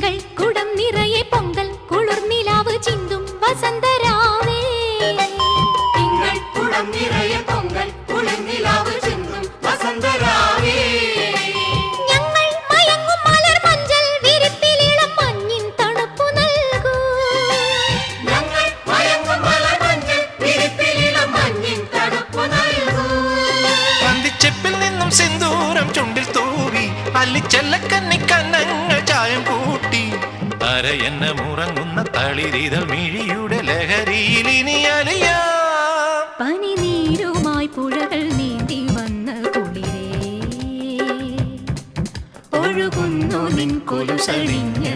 തിങ്കൾ കുടം നിറയെ പൊങ്കൽ കുളിർനിലാവ് ചിന്തും വസന്തരാവേ തിങ്കൾ കുടം നിറയെ പൊങ്കൽ കുളിർനിലാവ് ചിന്തും വസന്തരാവേ ഞങ്ങൾ മയങ്ങും മലർ മഞ്ചൽ വിരിപ്പിലിളം മഞ്ഞിൻ തണുപ്പു നൽകൂ ഞങ്ങൾ മയങ്ങും മലർ മഞ്ചൽ വിരിപ്പിലിളം മഞ്ഞിൻ തണുപ്പു നൽകൂ പന്തിച്ചെപ്പിൽ നിന്നും സിന്ദൂരം ചുണ്ടിൽ തൂവി അല്ലിച്ചെല്ലക്കന്നി കന്നങ്ങൾ ചായം കൂട്ടി അരയെന്ന മുറങ്ങുന്ന തളിരിതൾ മിഴിയുടെ ലഹരിയിൽ ഇനി അലിയാ പനിനീരുമായി പുഴകൾ നീന്തി വന്ന കുളിരേ ഒഴുകുന്നു നിൻ കൊലുസഴിഞ്ഞ